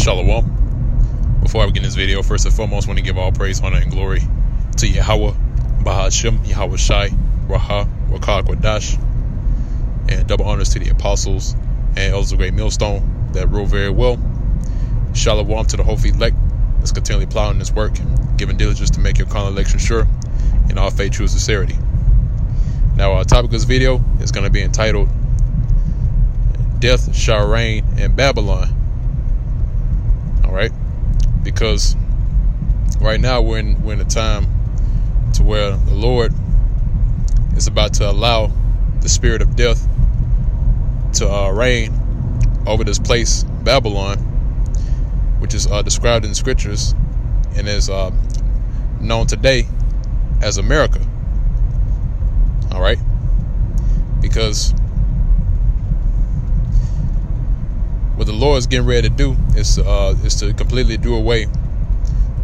Shalom. Before I begin this video, first and foremost, I want to give all praise, honor, and glory to Yahweh, Bahashem, Yahweh Shai, Raha, Rakah Kwadash, and double honors to the apostles and elders of Great Millstone that rule very well. Shalom to the whole elect that's continually plowing this work, giving diligence to make your carnal election sure, and all faith, true sincerity. Now, our topic of this video is going to be entitled Death Shall Reign in Babylon. Alright? Because right now we're in a time to where the Lord is about to allow the spirit of death to reign over this place, Babylon, which is described in the scriptures and is known today as America. Alright? Because what the Lord is getting ready to do is to completely do away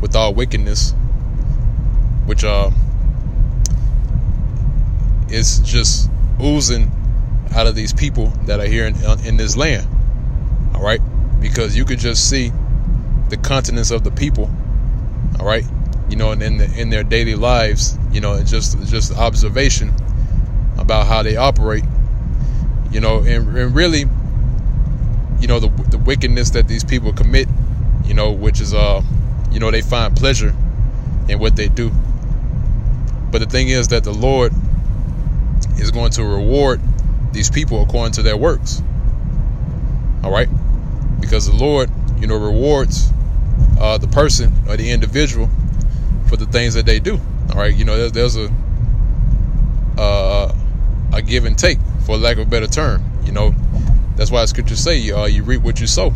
with all wickedness, which is just oozing out of these people that are here in this land. All right, because you could just see the continence of the people. All right, you know, and in their daily lives, you know, just observation about how they operate. You know, and really, you know, the wickedness that these people commit, you know, which is you know, they find pleasure in what they do. But the thing is that the Lord is going to reward these people according to their works. All right, because the Lord, you know, rewards the person or the individual for the things that they do. All right, you know, there's a give and take, for lack of a better term. You know, that's why the scriptures say you reap what you sow.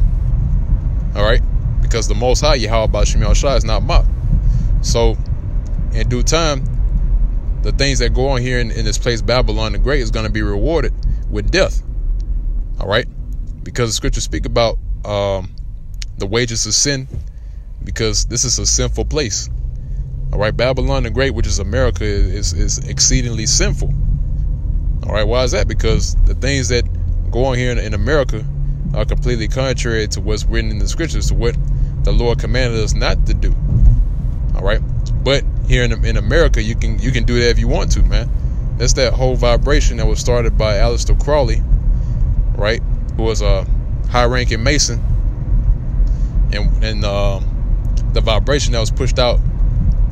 All right, because the Most High, Yahweh Bahashem Yahweh Shai, is not mocked. So in due time, the things that go on here in this place, Babylon the Great, is going to be rewarded with death. All right, because the scriptures speak about the wages of sin, because this is a sinful place. All right, Babylon the Great, which is America, is exceedingly sinful. All right, why is that? Because the things that go on here in America are completely contrary to what's written in the scriptures, to what the Lord commanded us not to do. All right, but here in America, you can do that if you want to, man. That's that whole vibration that was started by Aleister Crowley, right? Who was a high-ranking Mason, and the vibration that was pushed out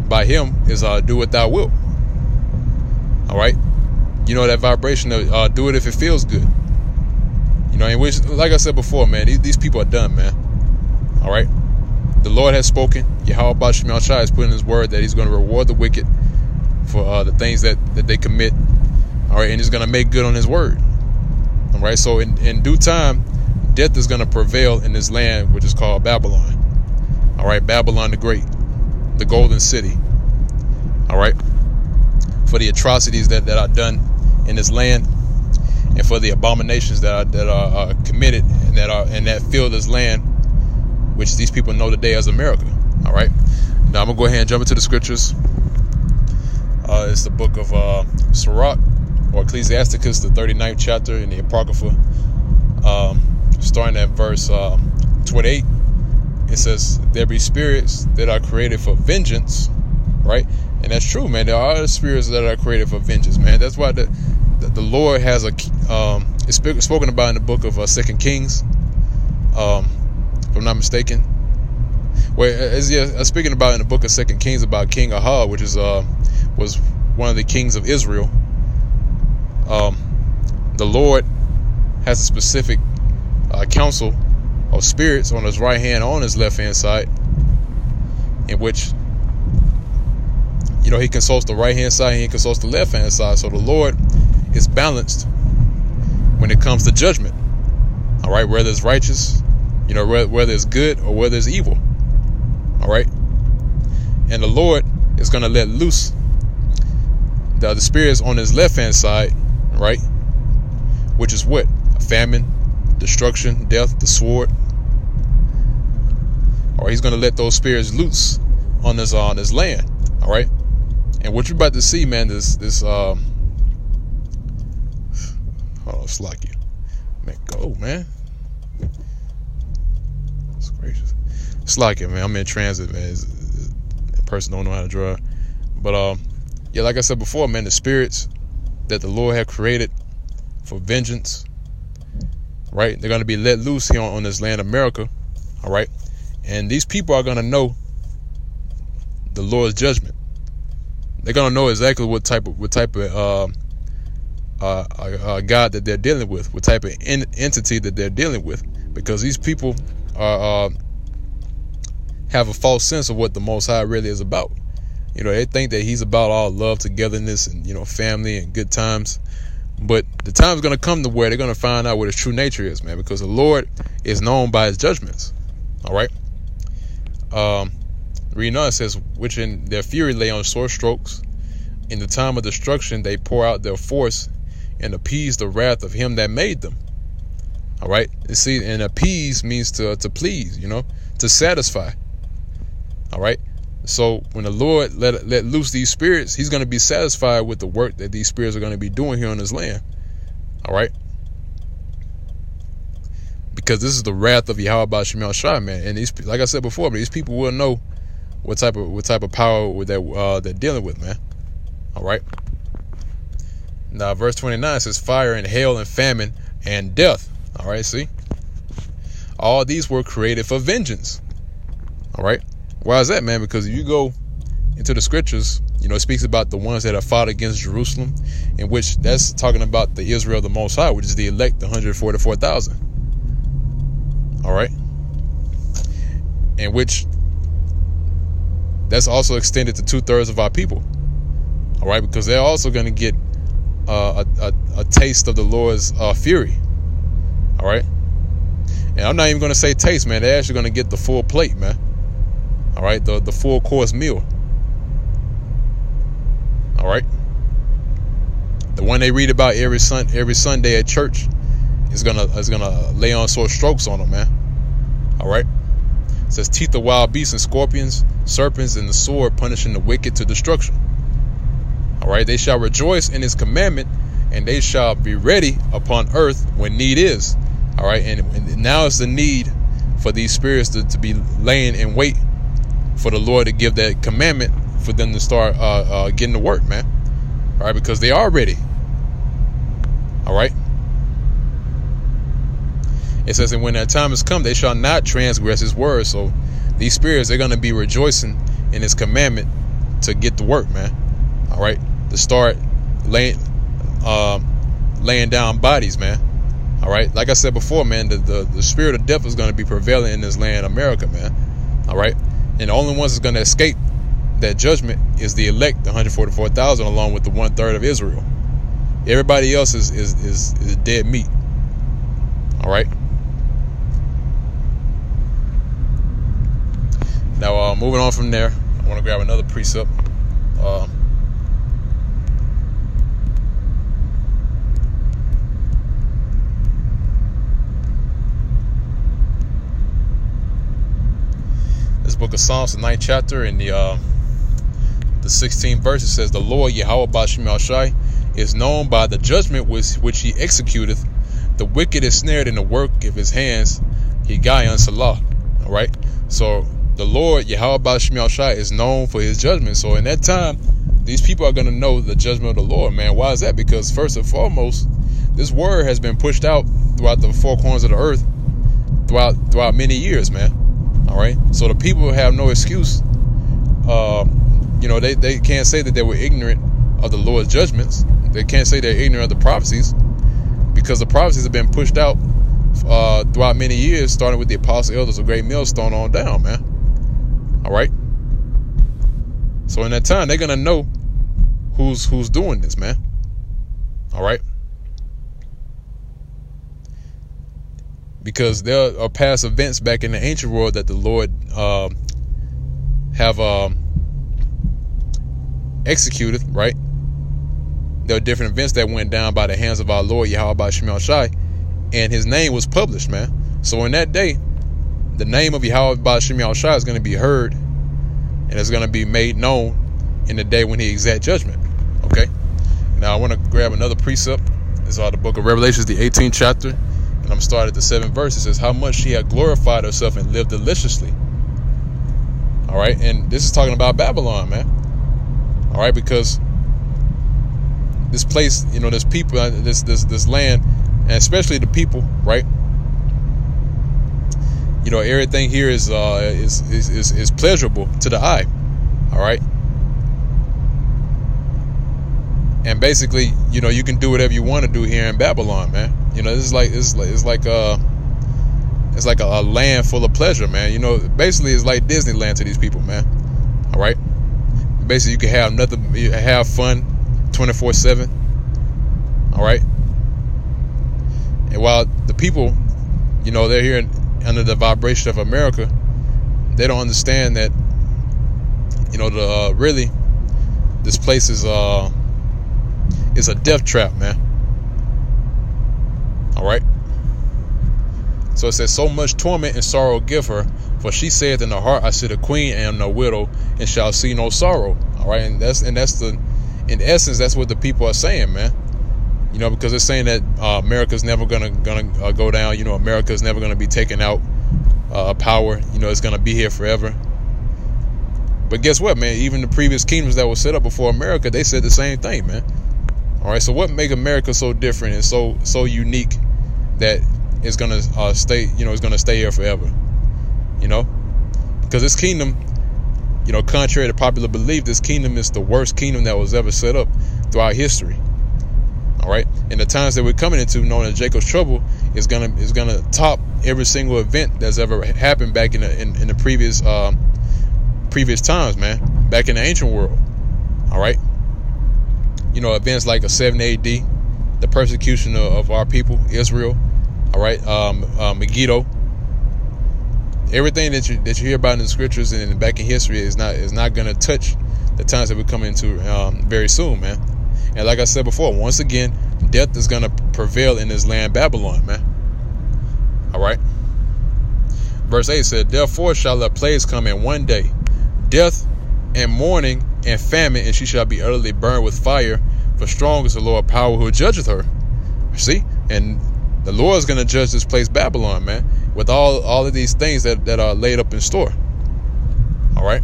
by him is do what thou wilt. All right, you know that vibration of do it if it feels good. You know, and which, like I said before, man, these people are done, man. All right, the Lord has spoken. Yahweh Bahashem Yahweh Shai has put in His word that He's going to reward the wicked for the things that they commit. All right, and He's going to make good on His word. All right, so in due time, death is going to prevail in this land, which is called Babylon. All right, Babylon the Great, the Golden City. All right, for the atrocities that are done in this land, and for the abominations that are committed and that fill this land, which these people know today as America. All right, now I'm gonna go ahead and jump into the scriptures. It's the book of Sirach, or Ecclesiasticus, the 39th chapter in the Apocrypha, starting at verse 28. It says, "There be spirits that are created for vengeance," right? And that's true, man. There are spirits that are created for vengeance, man. That's why the Lord has it's spoken about in the book of 2 Kings, if I'm not mistaken. Speaking about in the book of 2 Kings about King Ahab, which was one of the kings of Israel. The Lord has a specific council of spirits on His right hand, on His left hand side, in which, you know, He consults the right hand side and He consults the left hand side. So the Lord is balanced when it comes to judgment. All right, whether it's righteous, you know, whether it's good or whether it's evil. All right, and the Lord is going to let loose the spirits on His left hand side, right, which is what? Famine, destruction, death, the sword. Or He's going to let those spirits loose on this land. All right, and what you're about to see, man, this hold on, slack you, man, go, man. Goodness gracious. It's like it, man. I'm in transit, man. A person don't know how to drive. But yeah, like I said before, man, the spirits that the Lord had created for vengeance, right? They're gonna be let loose here on this land, America. All right. And these people are gonna know the Lord's judgment. They're gonna know exactly what type of God that they're dealing with, what type of entity that they're dealing with, because these people have a false sense of what the Most High really is about. You know, they think that He's about all love, togetherness, and, you know, family and good times. But the time's gonna come to where they're gonna find out what His true nature is, man, because the Lord is known by His judgments. All right. Reading on, it says, which in their fury lay on sore strokes. In the time of destruction, they pour out their force and appease the wrath of Him that made them. All right. You see, and appease means to please, you know, to satisfy. All right. So when the Lord let loose these spirits, He's going to be satisfied with the work that these spirits are going to be doing here on this land. All right. Because this is the wrath of Yahweh Ba'Shem Yahushua, man. And these, like I said before, these people will know what type of power they're dealing with, man. All right. Now, verse 29 says, fire and hail and famine and death. All right. See, all these were created for vengeance. All right. Why is that, man? Because if you go into the scriptures, you know, it speaks about the ones that have fought against Jerusalem, in which that's talking about the Israel of the Most High, which is the elect, the 144,000. All right. In which that's also extended to 2/3 of our people. All right. Because they're also going to get a taste of the Lord's fury. All right. And I'm not even going to say taste, man. They're actually going to get the full plate, man. All right, the full course meal. All right, the one they read about every Sunday at church is gonna lay on sore strokes on them, man. All right, it says teeth of wild beasts and scorpions, serpents, and the sword punishing the wicked to destruction. All right, they shall rejoice in His commandment, and they shall be ready upon earth when need is. All right, and now is the need for these spirits to be laying in wait for the Lord to give that commandment for them to start getting to work, man. All right, because they are ready. All right. It says, and when that time has come, they shall not transgress His word. So these spirits, they're going to be rejoicing in His commandment to get to work, man. All right, to start laying down bodies, man. All right, like I said before, man, the spirit of death is going to be prevailing in this land, America, man. All right. And the only ones that's going to escape that judgment is the elect, the 144,000, along with the 1/3 of Israel. Everybody else is dead meat. All right. Now, moving on from there, I want to grab another precept. Book of Psalms, the 9th chapter, in the 16th verse, it says, the Lord Yahweh Ba'Shem Yahushua is known by the judgment which He executeth. The wicked is snared in the work of His hands. He Gayan Salah. All right. So the Lord Yahweh Ba'Shem Yahushua is known for His judgment. So in that time, these people are going to know the judgment of the Lord, man. Why is that? Because first and foremost, this word has been pushed out throughout the four corners of the earth throughout many years, man. All right, so the people have no excuse. You know, they can't say that they were ignorant of the Lord's judgments. They can't say they're ignorant of the prophecies, because the prophecies have been pushed out throughout many years, starting with the apostle elders of Great Millstone on down, man. All right. So in that time, they're gonna know who's doing this, man. All right. Because there are past events back in the ancient world that the Lord have executed, right? There are different events that went down by the hands of our Lord Yahweh Ba'Shem Yahushua, and His name was published, man. So in that day, the name of Yahweh Ba'Shem Yahushua is going to be heard, and it's going to be made known in the day when He exact judgment. Okay. Now I want to grab another precept. This is the book of Revelations, the 18th chapter. And I'm starting at the 7th verse. It says, how much she had glorified herself and lived deliciously. All right, and this is talking about Babylon, man. All right, because this place, this people, this land, and especially the people, right? Everything here is pleasurable to the eye. All right, and basically, you can do whatever you want to do here in Babylon, man. It's like a land full of pleasure, man. Basically, it's like Disneyland to these people, man. All right, basically, you can have nothing, you have fun 24/7. All right, and while the people, they're here under the vibration of America, they don't understand that, really, this place is a death trap, man. All right. So it says, so much torment and sorrow give her, for she saith in her heart, I sit a queen and am no widow, and shall see no sorrow. All right, and that's in essence, that's what the people are saying, man. Because they're saying that America's never gonna go down. America's never gonna be taken out. Power, it's gonna be here forever. But guess what, man? Even the previous kingdoms that were set up before America, they said the same thing, man. All right, so what make America so different and so unique that it's gonna stay? It's gonna stay here forever. Because this kingdom, contrary to popular belief, this kingdom is the worst kingdom that was ever set up throughout history. All right, and the times that we're coming into, known as Jacob's trouble, is gonna top every single event that's ever happened back in the previous times, man. Back in the ancient world. All right, events like a 70 AD, the persecution of our people, Israel. All right, Megiddo. Everything that you hear about in the scriptures and back in history is not gonna touch the times that we're coming into very soon, man. And like I said before, once again, death is going to prevail in this land, Babylon, man. All right. Verse 8 said, therefore shall the plagues come in one day, death and mourning and famine, and she shall be utterly burned with fire, for strong is the Lord power who judgeth her. See? And the Lord is going to judge this place, Babylon, man, with all of these things that are laid up in store. All right.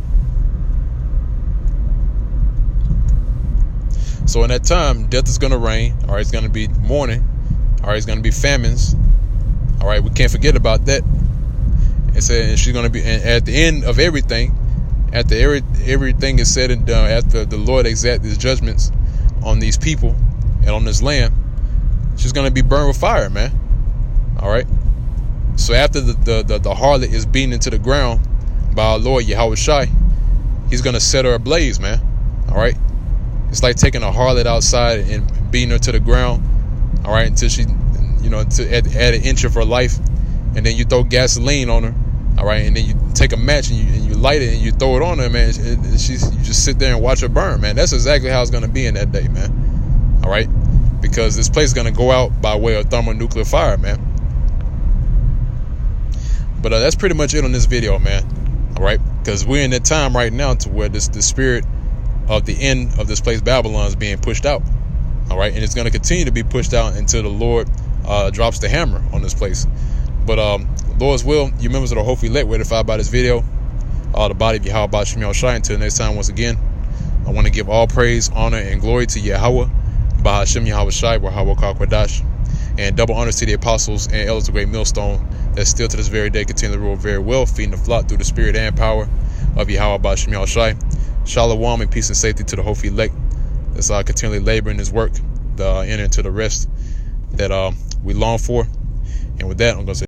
So in that time, death is going to reign. All right, it's going to be mourning. All right, it's going to be famines. All right, we can't forget about that. It said, and she's going to be, and at the end of everything, after everything is said and done, after the Lord exact his judgments on these people and on this land, she's going to be burned with fire, man. All right. So after the harlot is beaten into the ground by our Lord Yahweh Shai, he's going to set her ablaze, man. All right. It's like taking a harlot outside and beating her to the ground, all right, until she, at an inch of her life, and then you throw gasoline on her, all right, and then you take a match and you light it and you throw it on her, man. You just sit there and watch her burn, man. That's exactly how it's gonna be in that day, man. All right, because this place is gonna go out by way of thermonuclear fire, man. But that's pretty much it on this video, man. All right, because we're in that time right now to where the spirit of the end of this place, Babylon, is being pushed out. All right, and it's going to continue to be pushed out until the Lord drops the hammer on this place. But Lord's will, you members of the Hopefully Elect, were edified by this video. The body of Yahweh Bashim Yahushai. Until next time, once again, I want to give all praise, honor, and glory to Yahweh Bahashim Yahushai, Yahweh Kwadash, and double honors to the apostles and elders of Great Millstone that still to this very day continue to rule very well, feeding the flock through the spirit and power of Yahweh Bashim Yahushai. Shalom and peace and safety to the Hopefully Elect that's continually laboring this work to enter into the rest that we long for. And with that, I'm going to say